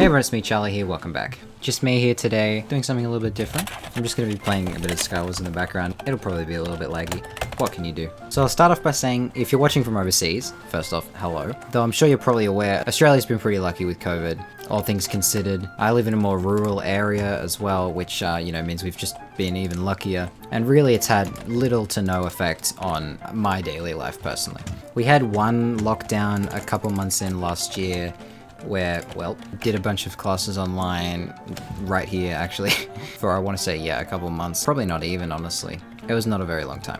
everyone, it's me, Charlie here, welcome back. Just me here today, doing something a little bit different. I'm just going to be playing a bit of Skywars in the background. It'll probably be a little bit laggy. What can you do? So I'll start off by saying, if you're watching from overseas, first off, hello. Though I'm sure you're probably aware, Australia's been pretty lucky with COVID, all things considered. I live in a more rural area as well, which, means we've just been even luckier. And really it's had little to no effect on my daily life personally. We had one lockdown a couple months in last year, where, well, did a bunch of classes online right here actually for I want to say, yeah, a couple months. Probably not even, honestly. It was not a very long time.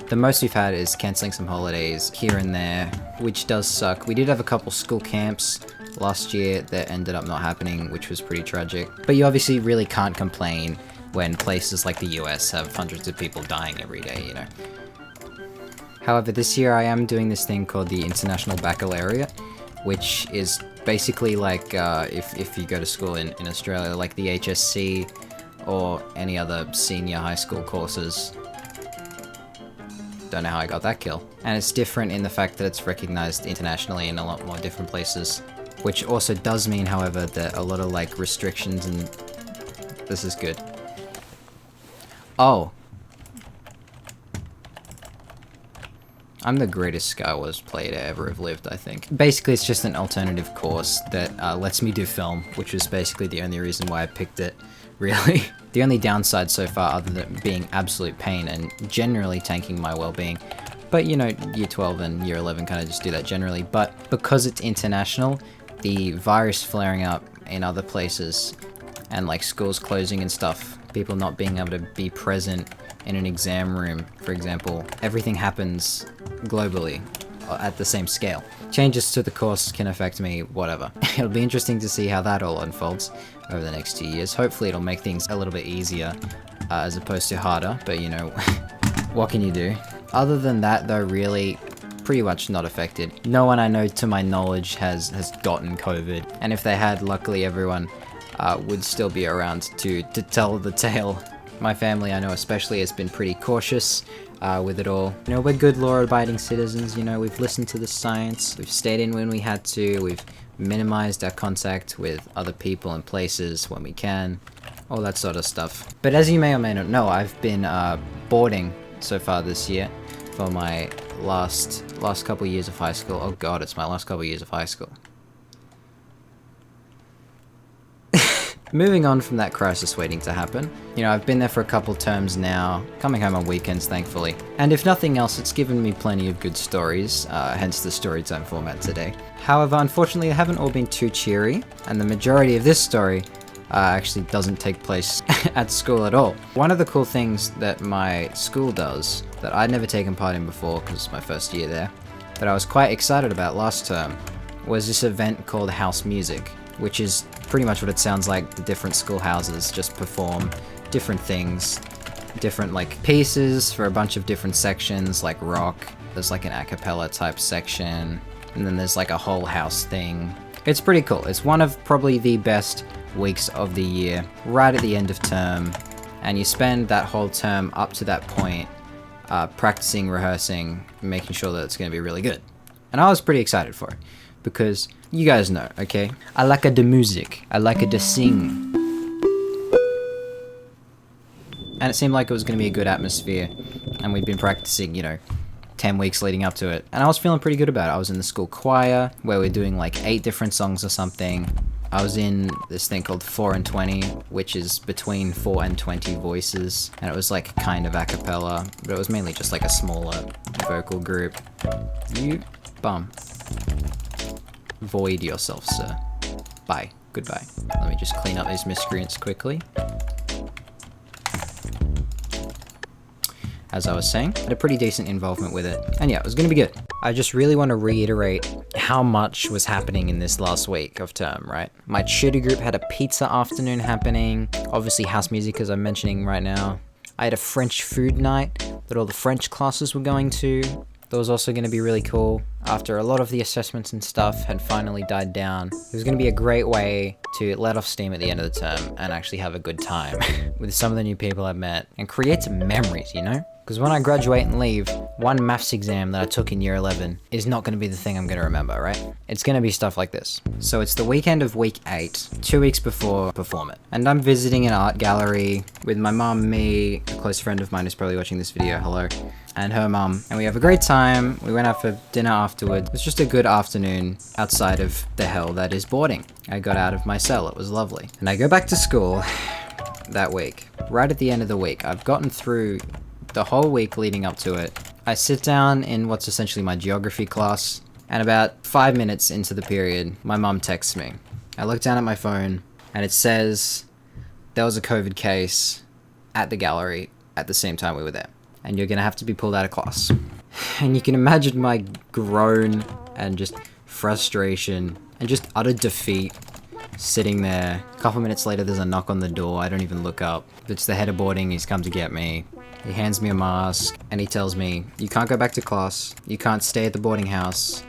The most we've had is cancelling some holidays here and there, which does suck. We did have a couple school camps last year that ended up not happening, which was pretty tragic. But you obviously really can't complain when places like the US have hundreds of people dying every day, you know. However, this year I am doing this thing called the International Baccalaureate, which is basically like if you go to school in Australia, like the HSC or any other senior high school courses. Don't know how I got that kill. And it's different in the fact that it's recognized internationally in a lot more different places, which also does mean, however, that a lot of like restrictions and this is good. Oh. I'm the greatest Skywars player to ever have lived, I think. Basically, it's just an alternative course that lets me do film, which was basically the only reason why I picked it, really. The only downside so far, other than being absolute pain and generally tanking my well-being, but you know, year 12 and year 11 kind of just do that generally, but because it's international, the virus flaring up in other places, and like schools closing and stuff, people not being able to be present in an exam room, for example, everything happens globally at the same scale. Changes to the course can affect me, whatever. It'll be interesting to see how that all unfolds over the next 2 years. Hopefully it'll make things a little bit easier as opposed to harder, but you know, what can you do? Other than that though, really, pretty much not affected. No one I know to my knowledge has gotten COVID, and if they had, luckily everyone would still be around to tell the tale. My family, I know especially, has been pretty cautious with it all. You know, we're good law-abiding citizens, you know, we've listened to the science, we've stayed in when we had to, we've minimized our contact with other people and places when we can, all that sort of stuff. But as you may or may not know, I've been boarding so far this year for my last couple years of high school. Oh god, it's my last couple years of high school. Moving on from that crisis waiting to happen, you know, I've been there for a couple terms now, coming home on weekends thankfully, and if nothing else, it's given me plenty of good stories, hence the storytime format today. However, unfortunately, they haven't all been too cheery, and the majority of this story actually doesn't take place at school at all. One of the cool things that my school does, that I'd never taken part in before because it's my first year there, that I was quite excited about last term, was this event called House Music, which is pretty much what it sounds like. The different schoolhouses just perform different things, different like pieces for a bunch of different sections, like rock, there's like an a cappella type section, and then there's like a whole house thing. It's pretty cool. It's one of probably the best weeks of the year, right at the end of term, and you spend that whole term up to that point practicing, rehearsing, making sure that it's going to be really good. And I was pretty excited for it, because you guys know, okay? I like the music. I like to sing. And it seemed like it was going to be a good atmosphere. And we'd been practicing, you know, 10 weeks leading up to it. And I was feeling pretty good about it. I was in the school choir, where we're doing like 8 different songs or something. I was in this thing called 4 and 20, which is between 4 and 20 voices. And it was like kind of a cappella, but it was mainly just like a smaller vocal group. You bum. Void yourself, sir. Bye. Goodbye. Let me just clean up these miscreants quickly. As I was saying, had a pretty decent involvement with it. And yeah, it was gonna be good. I just really want to reiterate how much was happening in this last week of term, right? My tutor group had a pizza afternoon happening. Obviously house music, as I'm mentioning right now. I had a French food night that all the French classes were going to. That was also going to be really cool. after a lot of the assessments and stuff had finally died down, it was going to be a great way to let off steam at the end of the term and actually have a good time with some of the new people I've met and create some memories, you know? Because when I graduate and leave, one maths exam that I took in year 11 is not going to be the thing I'm going to remember, right? It's going to be stuff like this. So it's the weekend of week 8, 2 weeks before Perform It. And I'm visiting an art gallery with my mum, me, a close friend of mine who's probably watching this video, hello, and her mum. And we have a great time. We went out for dinner afterward. It was just a good afternoon outside of the hell that is boarding. I got out of my cell. It was lovely. And I go back to school that week. Right at the end of the week, I've gotten through the whole week leading up to it. I sit down in what's essentially my geography class, and about 5 minutes into the period, my mum texts me. I look down at my phone, and it says there was a COVID case at the gallery at the same time we were there, and you're gonna have to be pulled out of class. And you can imagine my groan and just frustration and just utter defeat sitting there. A couple minutes later, there's a knock on the door. I don't even look up. It's the head of boarding. He's come to get me. He hands me a mask and he tells me, you can't go back to class. You can't stay at the boarding house.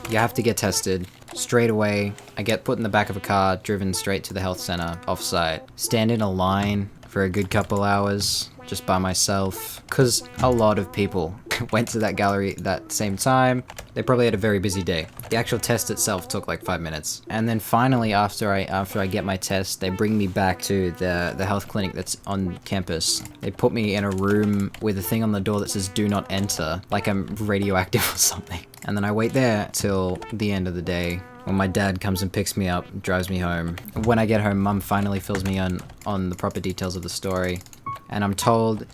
You have to get tested. Straight away, I get put in the back of a car, driven straight to the health center, off-site. Stand in a line for a good couple hours, just by myself. Because a lot of people went to that gallery at that same time. They probably had a very busy day. The actual test itself took like 5 minutes. And then finally, after I get my test, they bring me back to the health clinic that's on campus. They put me in a room with a thing on the door that says do not enter, like I'm radioactive or something. And then I wait there till the end of the day when my dad comes and picks me up, drives me home. When I get home, mum finally fills me in on the proper details of the story. And I'm told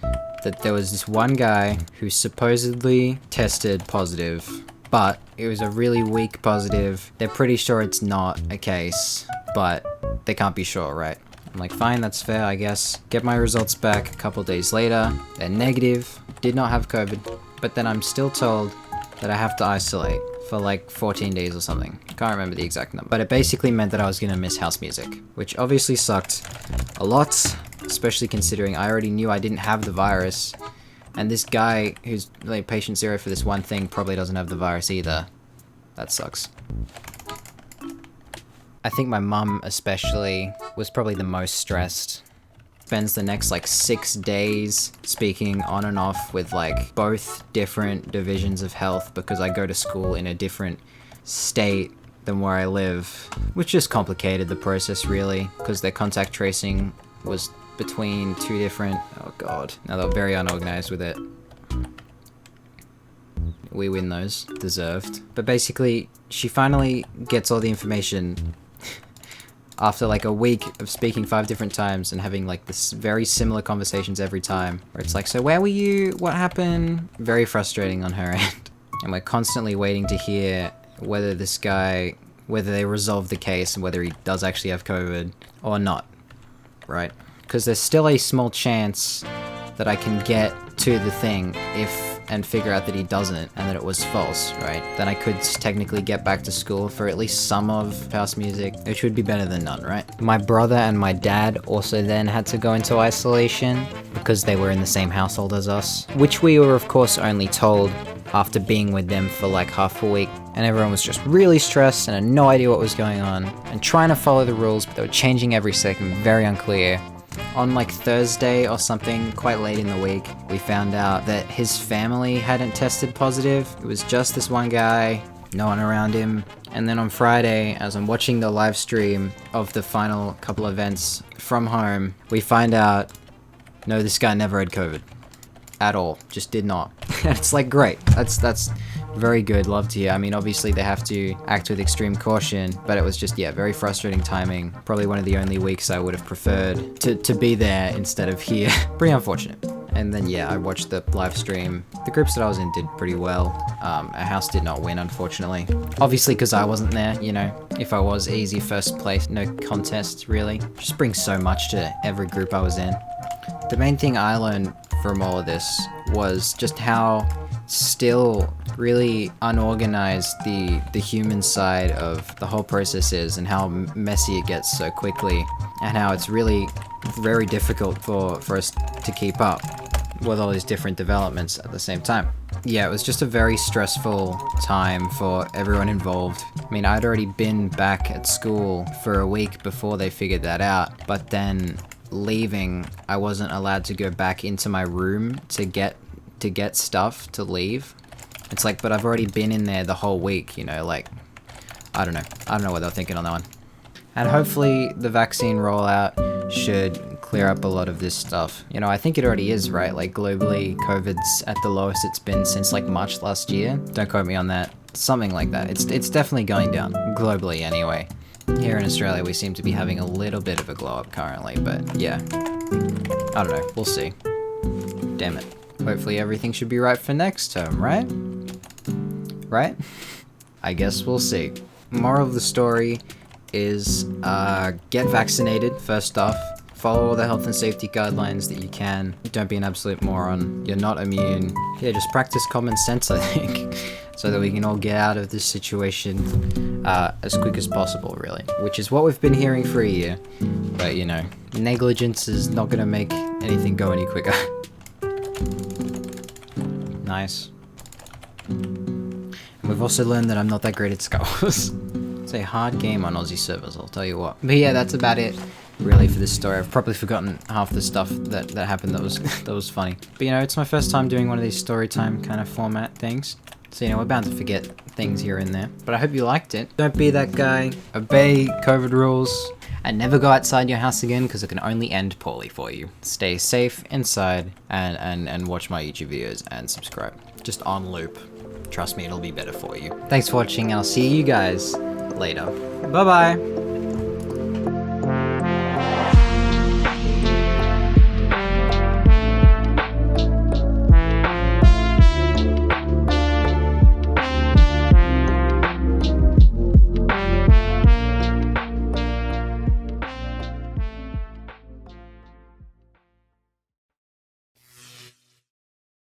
that there was this one guy who supposedly tested positive, but it was a really weak positive. They're pretty sure it's not a case, but they can't be sure, right? I'm like, fine, that's fair, I guess. Get my results back a couple days later. They're negative, did not have COVID, but then I'm still told that I have to isolate for like 14 days or something. Can't remember the exact number. But it basically meant that I was gonna miss house music, which obviously sucked a lot, especially considering I already knew I didn't have the virus. And this guy who's like patient zero for this one thing probably doesn't have the virus either. That sucks. I think my mum especially was probably the most stressed. Spends the next like 6 days speaking on and off with like both different divisions of health because I go to school in a different state than where I live, which just complicated the process really because their contact tracing was between 2 different, oh god, now they're very unorganized with it. We win those, deserved. But basically, she finally gets all the information after like a week of speaking 5 different times and having like this very similar conversations every time, where it's like, so where were you? What happened? Very frustrating on her end. And we're constantly waiting to hear whether this guy, whether they resolve the case and whether he does actually have COVID or not, right? Because there's still a small chance that I can get to the thing and figure out that he doesn't and that it was false, right? Then I could technically get back to school for at least some of house music, which would be better than none, right? My brother and my dad also then had to go into isolation because they were in the same household as us, which we were of course only told after being with them for like half a week. And everyone was just really stressed and had no idea what was going on and trying to follow the rules, but they were changing every second, very unclear. On like Thursday or something, quite late in the week, we found out that his family hadn't tested positive. It was just this one guy, no one around him. And then on Friday, as I'm watching the live stream of the final couple events from home, we find out, no, this guy never had COVID. At all. Just did not. It's like, great. That's very good. Love to hear. I mean, obviously they have to act with extreme caution, but it was just, yeah, very frustrating timing. Probably one of the only weeks I would have preferred to be there instead of here. Pretty unfortunate. And then, yeah, I watched the live stream. The groups that I was in did pretty well. Our house did not win, unfortunately. Obviously, because I wasn't there, you know. If I was, easy first place, no contest, really. Just brings so much to every group I was in. The main thing I learned from all of this was just how still really unorganized the human side of the whole process is, and how messy it gets so quickly, and how it's really very difficult for us to keep up. with all these different developments at the same time. Yeah, it was just a very stressful time for everyone involved. I mean, I'd already been back at school for a week before they figured that out, but then leaving, I wasn't allowed to go back into my room to get stuff to leave. It's like, but I've already been in there the whole week, you know, like, I don't know what they're thinking on that one. And hopefully the vaccine rollout should clear up a lot of this stuff. You know, I think it already is, right? Like, globally, COVID's at the lowest it's been since like March last year. Don't quote me on that. Something like that. It's definitely going down, globally anyway. Here in Australia, we seem to be having a little bit of a glow up currently, but yeah. I don't know, we'll see. Damn it. Hopefully everything should be right for next term, right? Right? I guess we'll see. Moral of the story is get vaccinated first off. Follow all the health and safety guidelines that you can. Don't be an absolute moron. You're not immune. Yeah, just practice common sense, I think, so that we can all get out of this situation as quick as possible, really. Which is what we've been hearing for a year. But, you know, negligence is not going to make anything go any quicker. Nice. And we've also learned that I'm not that great at Star Wars. It's a hard game on Aussie servers, I'll tell you what. But yeah, that's about it, really, for this story. I've probably forgotten half the stuff that happened that was funny. But you know, it's my first time doing one of these story time kind of format things. So you know, we're bound to forget things here and there. But I hope you liked it. Don't be that guy. Obey COVID rules. And never go outside your house again, because it can only end poorly for you. Stay safe inside and watch my YouTube videos and subscribe. Just on loop. Trust me, it'll be better for you. Thanks for watching, and I'll see you guys later. Bye-bye.